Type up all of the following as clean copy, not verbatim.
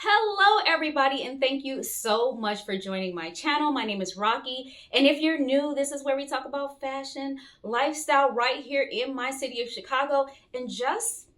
Hello everybody, and thank you so much for joining my channel. My name is Rocky, and if you're new, this is where we talk about fashion, lifestyle right here in my city of Chicago, and just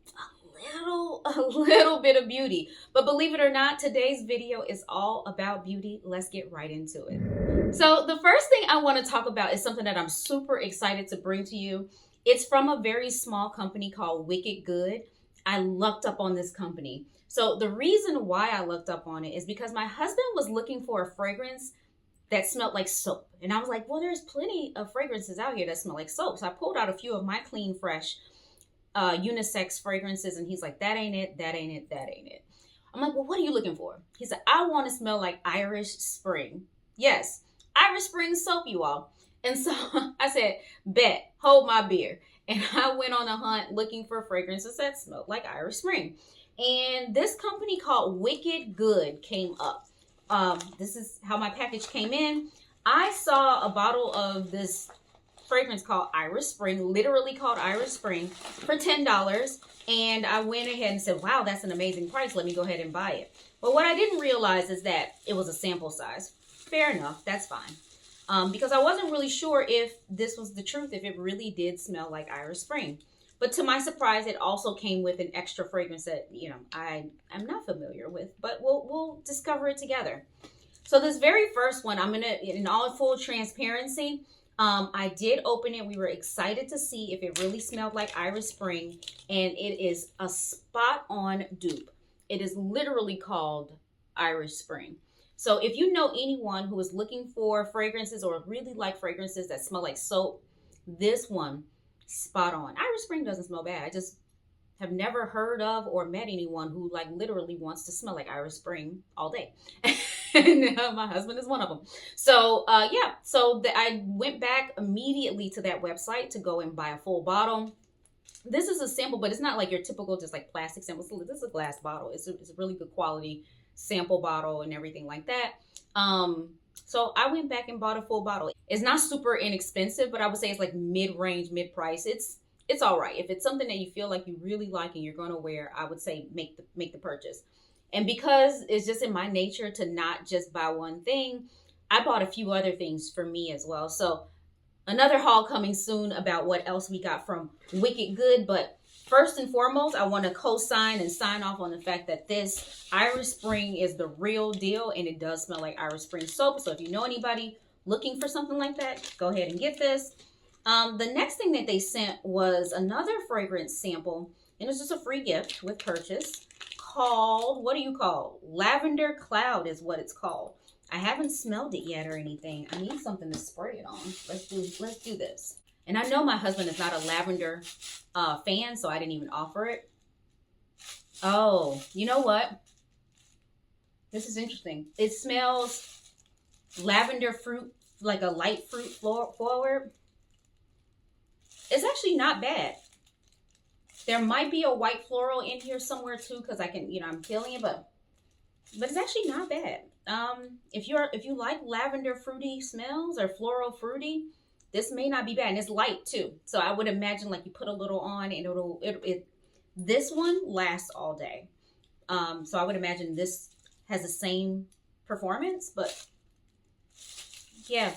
a little bit of beauty. But believe it or not, today's video is all about beauty. Let's get right into it. So the first thing I want to talk about is something that I'm super excited to bring to you. It's from a very small company called Wicked Good. I looked up on this company. So the reason why I looked up on it is because my husband was looking for a fragrance that smelled like soap. And I was like, well, there's plenty of fragrances out here that smell like soap. So I pulled out a few of my clean, fresh, unisex fragrances. And he's like, that ain't it, that ain't it, that ain't it. I'm like, well, what are you looking for? He said, I want to smell like Irish Spring. Yes, Irish Spring soap, you all. And so I said, bet, hold my beer. And I went on a hunt looking for fragrances that smelled like Irish Spring. And this company called Wicked Good came up. This is how my package came in. I saw a bottle of this fragrance called Irish Spring, literally called Irish Spring, for $10. And I went ahead and said, wow, that's an amazing price. Let me go ahead and buy it. But what I didn't realize is that it was a sample size. Fair enough, that's fine. Because I wasn't really sure if this was the truth, if it really did smell like Irish Spring. But to my surprise, it also came with an extra fragrance that, I'm not familiar with, but we'll discover it together. So this very first one, I'm going to, in all full transparency, I did open it. We were excited to see if it really smelled like Irish Spring, and it is a spot-on dupe. It is literally called Irish Spring. So if you know anyone who is looking for fragrances or really like fragrances that smell like soap, this one, spot on. Irish Spring doesn't smell bad. I just have never heard of or met anyone who like literally wants to smell like Irish Spring all day. And my husband is one of them. So yeah, so I went back immediately to that website to go and buy a full bottle. This is a sample, but it's not like your typical just like plastic sample. So this is a glass bottle. It's a really good quality sample bottle and everything like that. So I went back and bought a full bottle. It's not super inexpensive, but I would say it's like mid-range, mid-price. It's all right. If it's something that you feel like you really like and you're going to wear, I would say make the purchase. And because it's just in my nature to not just buy one thing, I bought a few other things for me as well. So another haul coming soon about what else we got from Wicked Good, but first and foremost, I want to co-sign and sign off on the fact that this Irish Spring is the real deal, and it does smell like Irish Spring soap. So if you know anybody looking for something like that, go ahead and get this. The next thing that they sent was another fragrance sample, and it's just a free gift with purchase called, what do you call? Lavender Cloud is what it's called. I haven't smelled it yet or anything. I need something to spray it on. Let's do this. And I know my husband is not a lavender fan, so I didn't even offer it. Oh, you know what? This is interesting. It smells lavender fruit, like a light fruit forward. It's actually not bad. There might be a white floral in here somewhere too, because I can, I'm feeling it, but it's actually not bad. If you like lavender fruity smells or floral fruity, this may not be bad, and it's light too. So I would imagine like you put a little on and this one lasts all day. So I would imagine this has the same performance, but yeah,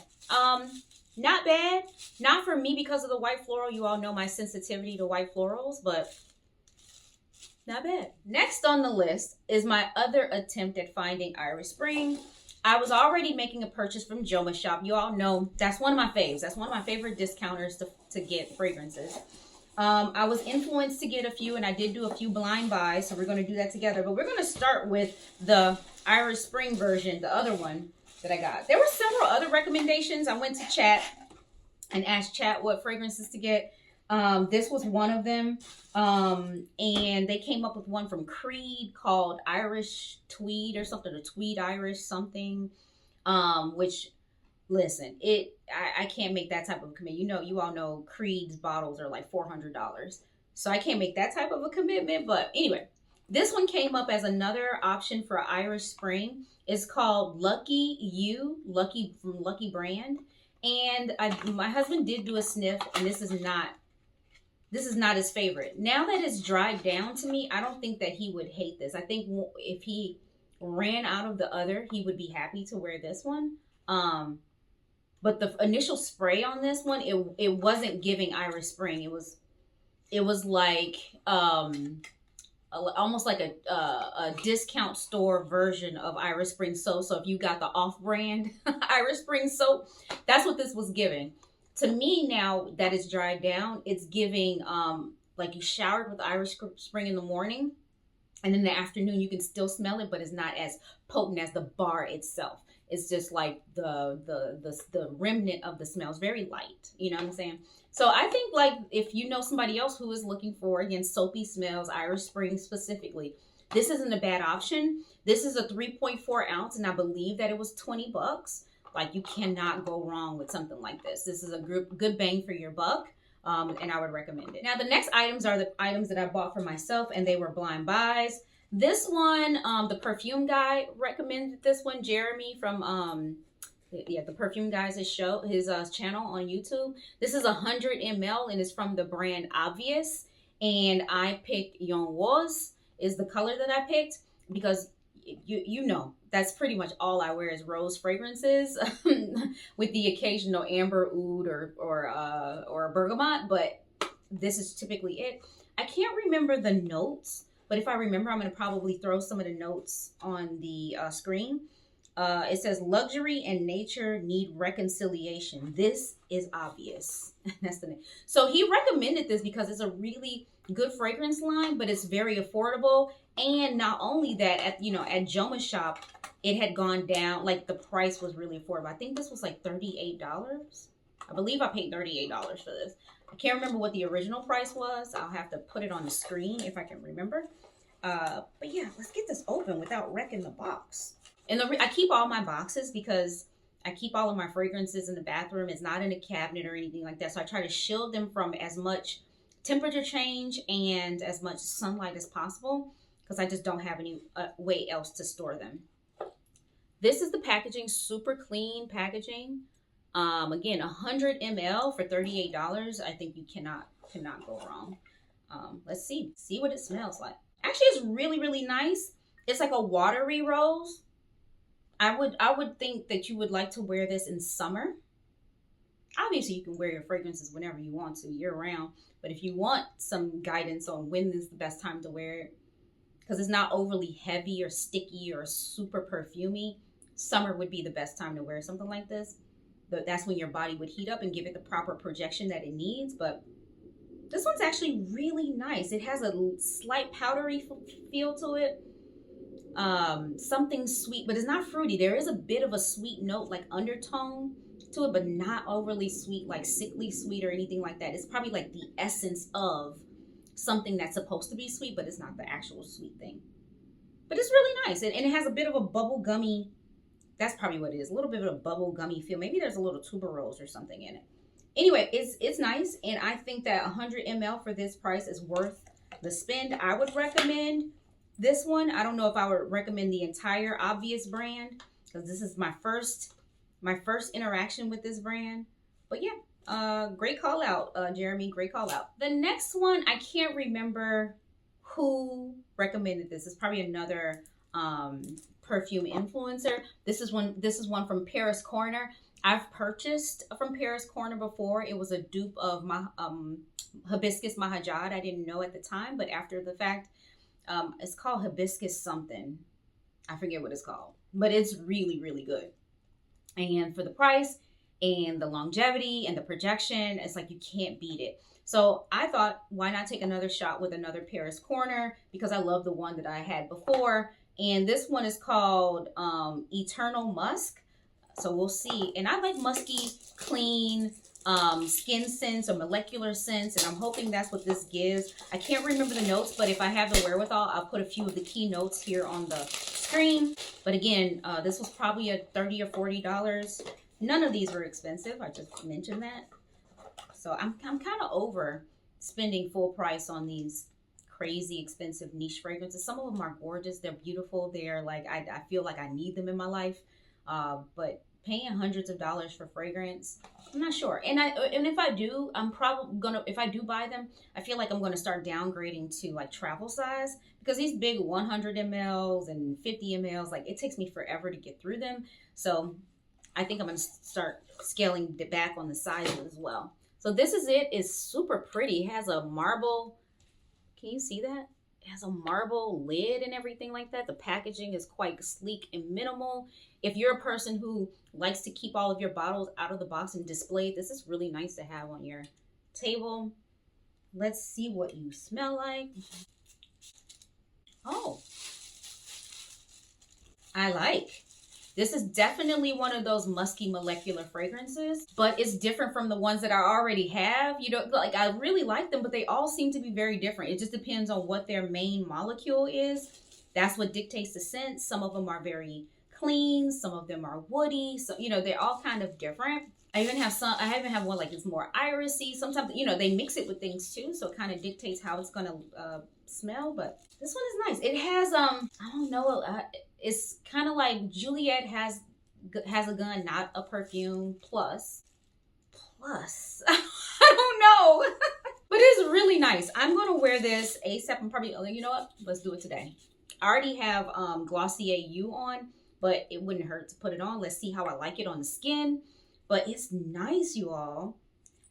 not bad. Not for me because of the white floral. You all know my sensitivity to white florals, but not bad. Next on the list is my other attempt at finding Irish Spring. I was already making a purchase from JomaShop. You all know that's one of my faves. That's one of my favorite discounters to get fragrances. I was influenced to get a few, and I did do a few blind buys, so we're going to do that together. But we're going to start with the Irish Spring version, the other one that I got. There were several other recommendations. I went to chat and asked chat what fragrances to get. This was one of them. And they came up with one from Creed called Irish Tweed or something, or Tweed Irish something, which, listen, I can't make that type of a commitment. You all know Creed's bottles are like $400. So I can't make that type of a commitment. But anyway, this one came up as another option for Irish Spring. It's called Lucky You, from Lucky brand. And my husband did do a sniff, and this is not his favorite. Now that it's dried down to me, I don't think that he would hate this. I think if he ran out of the other, he would be happy to wear this one. But the initial spray on this one, it wasn't giving Irish Spring. It was like almost like a discount store version of Irish Spring soap. So if you got the off-brand Irish Spring soap, that's what this was giving. To me, now that it's dried down, it's giving like you showered with Irish Spring in the morning, and in the afternoon you can still smell it, but it's not as potent as the bar itself. It's just like the remnant of the smell is very light. You know what I'm saying? So I think, like, if you know somebody else who is looking for, again, soapy smells, Irish Spring specifically, this isn't a bad option. This is a 3.4 ounce, and I believe that it was $20. Like, you cannot go wrong with something like this. This is a good bang for your buck, and I would recommend it. Now, the next items are the items that I bought for myself, and they were blind buys. This one, the perfume guy recommended this one. Jeremy from the Perfume Guys, his channel on YouTube. This is 100 ml and it's from the brand Obvious. And I picked Une Rose is the color that I picked because you know that's pretty much all I wear is rose fragrances with the occasional amber oud or bergamot, but this is typically it. I can't remember the notes, but if I remember, I'm going to probably throw some of the notes on the screen. It says, luxury and nature need reconciliation. This is obvious. That's the name. So he recommended this because it's a really good fragrance line, but it's very affordable. And not only that, at JomaShop, it had gone down. Like, the price was really affordable. I think this was like $38. I believe I paid $38 for this. I can't remember what the original price was. I'll have to put it on the screen if I can remember. But yeah, let's get this open without wrecking the box. And I keep all my boxes because I keep all of my fragrances in the bathroom. It's not in a cabinet or anything like that. So I try to shield them from as much temperature change and as much sunlight as possible because I just don't have any way else to store them. This is the packaging, super clean packaging. Again, 100 ml for $38. I think you cannot go wrong. Let's see what it smells like. Actually, it's really, really nice. It's like a watery rose. I would think that you would like to wear this in summer. Obviously, you can wear your fragrances whenever you want to, year round. But if you want some guidance on when is the best time to wear it, because it's not overly heavy or sticky or super perfumey, summer would be the best time to wear something like this. That's when your body would heat up and give it the proper projection that it needs. But this one's actually really nice. It has a slight powdery feel to it. Something sweet, but it's not fruity. There is a bit of a sweet note, like undertone to it, but not overly sweet, like sickly sweet or anything like that. It's probably like the essence of something that's supposed to be sweet, but it's not the actual sweet thing. But it's really nice. And it has a bit of a bubble gummy. That's probably what it is. A little bit of a bubble gummy feel. Maybe there's a little tuberose or something in it. Anyway, it's nice. And I think that 100 ml for this price is worth the spend. I would recommend this one. I don't know if I would recommend the entire Obvious brand because this is my first interaction with this brand. But yeah, great call out, Jeremy. Great call out. The next one, I can't remember who recommended this. It's probably another perfume influencer. This is one from Paris Corner. I've purchased from Paris Corner before. It was a dupe of my Hibiscus Mahajad. I didn't know at the time, but after the fact, it's called Hibiscus something. I forget what it's called, but it's really, really good. And for the price and the longevity and the projection, it's like you can't beat it. So I thought, why not take another shot with another Paris Corner, because I love the one that I had before. And this one is called Eternal Musk. So we'll see. And I like musky, clean, skin scents or molecular scents, and I'm hoping that's what this gives. I can't remember the notes, but if I have the wherewithal, I'll put a few of the key notes here on the screen. But again, this was probably a $30 or $40. None of these were expensive. I just mentioned that. So I'm kind of over spending full price on these crazy expensive niche fragrances. Some of them are gorgeous. They're beautiful. They're like, I feel like I need them in my life. But paying hundreds of dollars for fragrance, I'm not sure. And if I do, I'm probably gonna, if I do buy them, I feel like I'm gonna start downgrading to like travel size, because these big 100 mls and 50 mls, like it takes me forever to get through them. So I think I'm gonna start scaling it back on the sizes as well. So this is it. It's super pretty. It has a marble, can you see that? It has a marble lid and everything like that. The packaging is quite sleek and minimal. If you're a person who likes to keep all of your bottles out of the box and display it, this is really nice to have on your table. Let's see what you smell like. Oh, I like. This is definitely one of those musky molecular fragrances, but it's different from the ones that I already have. You know, like I really like them, but they all seem to be very different. It just depends on what their main molecule is. That's what dictates the scent. Some of them are very clean, some of them are woody. So, you know, they're all kind of different. I even have one like it's more irisy. Sometimes, you know, they mix it with things too. So it kind of dictates how it's going to smell, but this one is nice. It has, I don't know, it's kind of like Juliet has a gun, not a perfume plus, I don't know, but it's really nice. I'm going to wear this ASAP. I'm probably, you know what? Let's do it today. I already have Glossier U on, but it wouldn't hurt to put it on. Let's see how I like it on the skin. But it's nice, you all.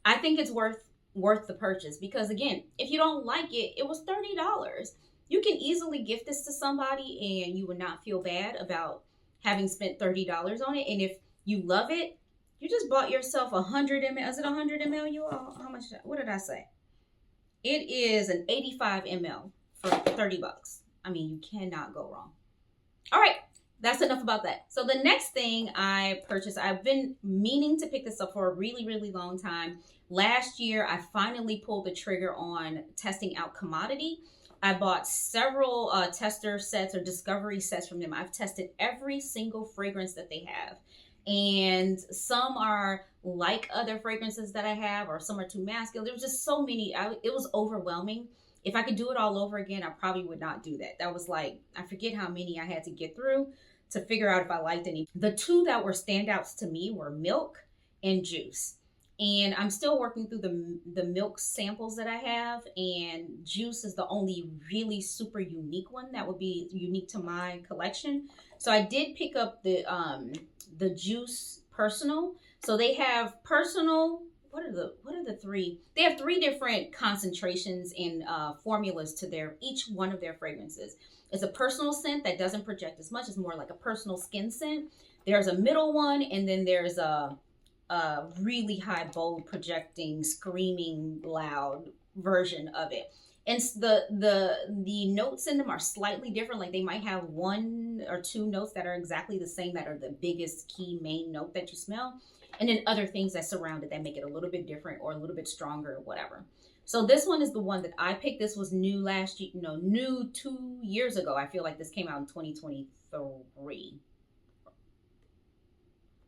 I think it's worth the purchase, because again, if you don't like it, it was $30. You can easily gift this to somebody and you would not feel bad about having spent $30 on it. And if you love it, you just bought yourself 100 ml. Is it 100 ml, you all? How much? What did I say? It is an 85 ml for 30 bucks. I mean, you cannot go wrong. All right. That's enough about that. So the next thing I purchased, I've been meaning to pick this up for a really, really long time. Last year, I finally pulled the trigger on testing out Commodity. I bought several tester sets or discovery sets from them. I've tested every single fragrance that they have. And some are like other fragrances that I have, or some are too masculine. There was just so many. It was overwhelming. If I could do it all over again, I probably would not do that. That was like, I forget how many I had to get through to figure out if I liked any. The two that were standouts to me were Milk and Juice. And I'm still working through the Milk samples that I have. And Juice is the only really super unique one that would be unique to my collection. So I did pick up the Juice Personal. So they have Personal. What are the three? They have three different concentrations and formulas to each one of their fragrances. It's a personal scent that doesn't project as much. It's more like a personal skin scent. There's a middle one, and then there's a really high, bold, projecting, screaming, loud version of it. And the notes in them are slightly different. Like they might have one or two notes that are exactly the same, that are the biggest key main note that you smell. And then other things that surround it that make it a little bit different or a little bit stronger or whatever. So this one is the one that I picked. This was new last year, new 2 years ago. I feel like this came out in 2023.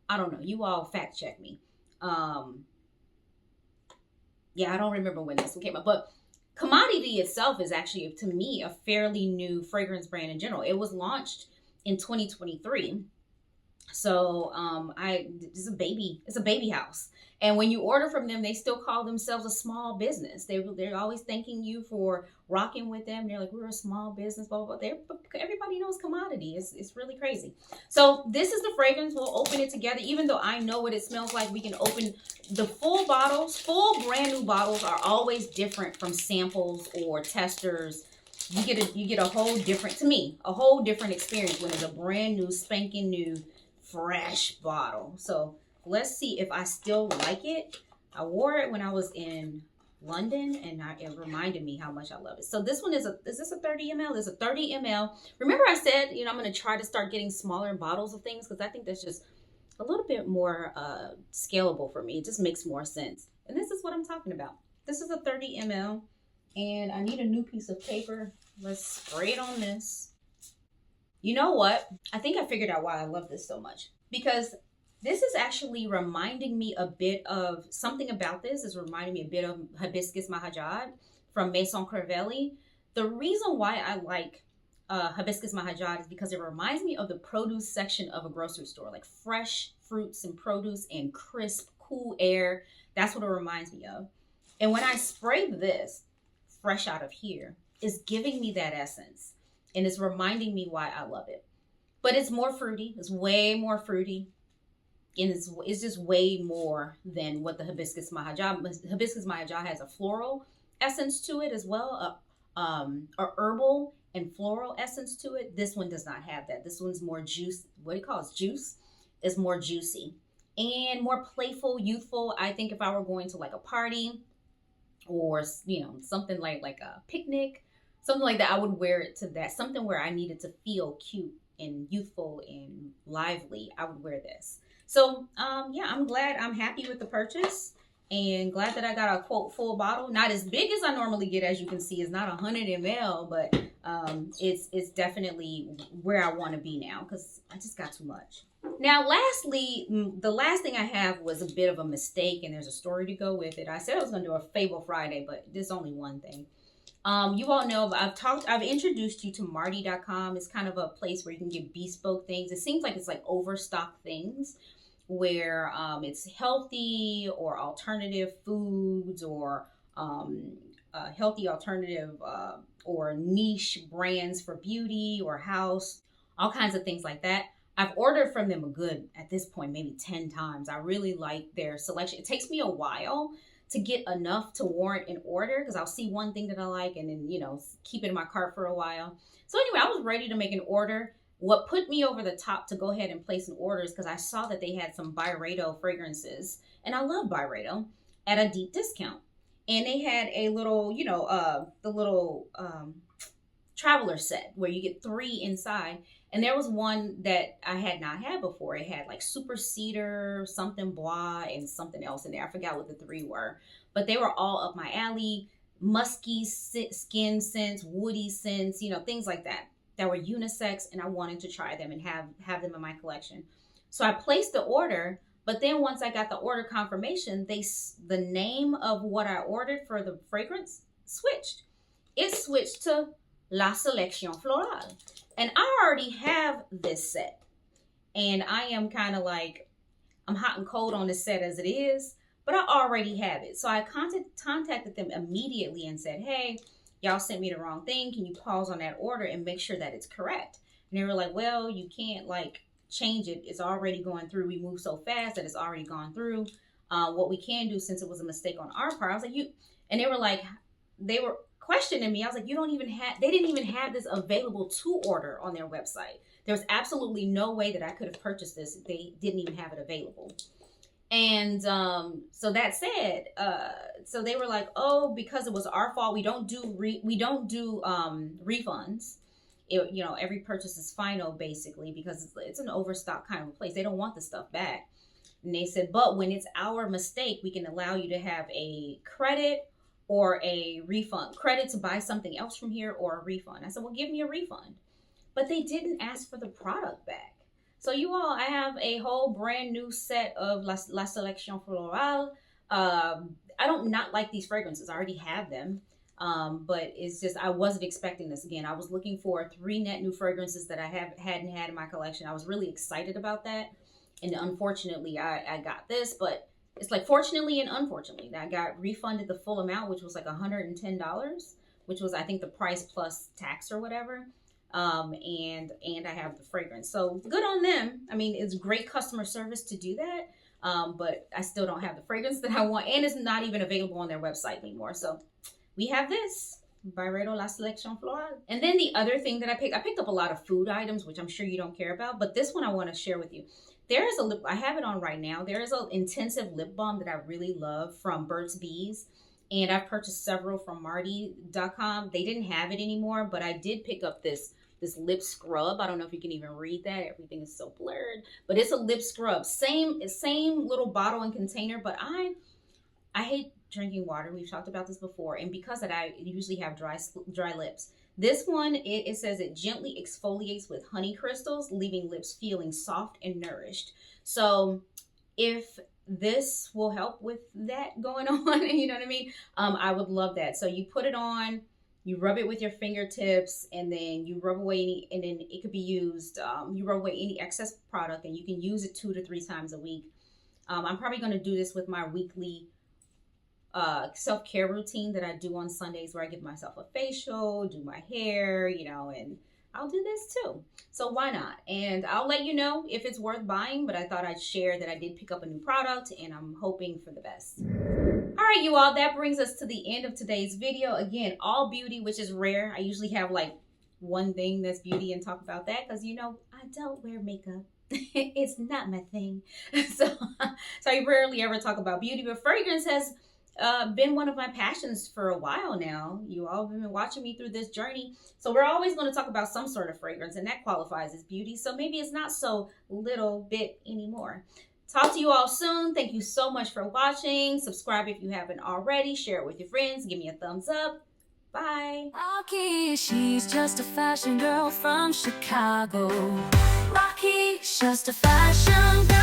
I don't know. You all fact check me. Yeah, I don't remember when this one came out. But Commodity itself is actually, to me, a fairly new fragrance brand in general. It was launched in 2023. So it's a baby house. And when you order from them, they still call themselves a small business. They're always thanking you for rocking with them. They're like, we're a small business, blah, blah, blah. Everybody knows Commodity. It's really crazy. So this is the fragrance. We'll open it together. Even though I know what it smells like, we can open the full bottles. Full brand new bottles are always different from samples or testers. You get a whole different, to me, a whole different experience when it's a brand new, spanking new, fresh bottle. So let's see if I still like it. I wore it when I was in London, and it reminded me how much I love it. So this one is this a 30 ml? It's a 30 ml. Remember I said, I'm going to try to start getting smaller bottles of things, because I think that's just a little bit more scalable for me. It just makes more sense. And this is what I'm talking about. This is a 30 ml, and I need a new piece of paper. Let's spray it on this. You know what? I think I figured out why I love this so much. Because this is actually reminding me a bit of, something about this is reminding me a bit of Hibiscus Mahajad from Maison Crivelli. The reason why I like Hibiscus Mahajad is because it reminds me of the produce section of a grocery store, like fresh fruits and produce and crisp, cool air. That's what it reminds me of. And when I spray this fresh out of here, it's giving me that essence. And it's reminding me why I love it. But it's more fruity. It's way more fruity. And it's just way more than what the Hibiscus Mahajad. Hibiscus Mahajad has a floral essence to it as well, a herbal and floral essence to it. This one does not have that. This one's more juice. What do you call it? Juice is more juicy and more playful, youthful. I think if I were going to like a party or something like a picnic, something like that, I would wear it to that. Something where I needed to feel cute and youthful and lively, I would wear this. So yeah, I'm happy with the purchase and glad that I got a quote full bottle. Not as big as I normally get, as you can see. It's not 100 ml, but it's definitely where I want to be now because I just got too much. Now, lastly, the last thing I have was a bit of a mistake, and there's a story to go with it. I said I was going to do a Fable Friday, but there's only one thing. You all know I've introduced you to Marty.com. It's kind of a place where you can get bespoke things. It seems like it's like overstock things where it's healthy or alternative foods or healthy alternative or niche brands for beauty or house, all kinds of things like that. I've ordered from them at this point, maybe 10 times. I really like their selection. It takes me a while to get enough to warrant an order because I'll see one thing that I like and then, keep it in my cart for a while. So anyway, I was ready to make an order. What put me over the top to go ahead and place an order is because I saw that they had some Byredo fragrances, and I love Byredo, at a deep discount. And they had a little, the little traveler set where you get 3 inside. And there was one that I had not had before. It had like super cedar, something bois, and something else in there. I forgot what the 3 were, but they were all up my alley. Musky skin scents, woody scents, things like that were unisex, and I wanted to try them and have them in my collection. So I placed the order, but then once I got the order confirmation, the name of what I ordered for the fragrance switched. It switched to La Sélection Florale. And I already have this set. And I am kind of like, I'm hot and cold on this set as it is, but I already have it. So I contacted them immediately and said, hey, y'all sent me the wrong thing. Can you pause on that order and make sure that it's correct? And they were like, well, you can't change it. It's already going through. We move so fast that it's already gone through. What we can do, since it was a mistake on our part, I was like, and they were questioning me. I was like, they didn't even have this available to order on their website. There's absolutely no way that I could have purchased this if they didn't even have it available. And so that said, so they were like, oh, because it was our fault, we don't do refunds. Every purchase is final basically because it's an overstock kind of place. They don't want the stuff back. And they said, but when it's our mistake, we can allow you to have a credit or a refund. Credit to buy something else from here, or a refund. I said, well, give me a refund. But they didn't ask for the product back. So you all, I have a whole brand new set of La Sélection Florale. I don't not like these fragrances. I already have them. But it's just, I wasn't expecting this again. I was looking for 3 net new fragrances that I hadn't had in my collection. I was really excited about that. And unfortunately, I got this, but it's like fortunately and unfortunately. I got refunded the full amount, which was like $110, which was, I think, the price plus tax or whatever. And I have the fragrance. So good on them. I mean, it's great customer service to do that. But I still don't have the fragrance that I want, and it's not even available on their website anymore. So we have this Byredo La Sélection Florale. And then the other thing that I picked up a lot of food items, which I'm sure you don't care about, but this one I want to share with you. There is I have it on right now. There is an intensive lip balm that I really love from Burt's Bees. And I've purchased several from Marty.com. They didn't have it anymore, but I did pick up this lip scrub. I don't know if you can even read that. Everything is so blurred, but it's a lip scrub. Same little bottle and container, but I hate drinking water. We've talked about this before. And because I usually have dry lips. This one, it says it gently exfoliates with honey crystals, leaving lips feeling soft and nourished. So if this will help with that going on, you know what I mean? I would love that. So you put it on, You rub it with your fingertips, and then you rub away any, and then it could be used. You rub away any excess product, and you can use it 2 to 3 times a week. I'm probably going to do this with my weekly self-care routine that I do on Sundays, where I give myself a facial, do my hair, you know, and I'll do this too. So why not? And I'll let you know if it's worth buying, but I thought I'd share that I did pick up a new product, and I'm hoping for the best. All right, you all, that brings us to the end of today's video. Again, all beauty, which is rare. I usually have like one thing that's beauty and talk about that, because, you know, I don't wear makeup. It's not my thing. So I rarely ever talk about beauty, but fragrance has been one of my passions for a while now. You all have been watching me through this journey. So we're always going to talk about some sort of fragrance, and that qualifies as beauty. So maybe it's not so little bit anymore. Talk to you all soon. Thank you so much for watching. Subscribe if you haven't already. Share it with your friends. Give me a thumbs up. Bye. Rocky, she's just a fashion girl from Chicago. Rocky, just a fashion girl.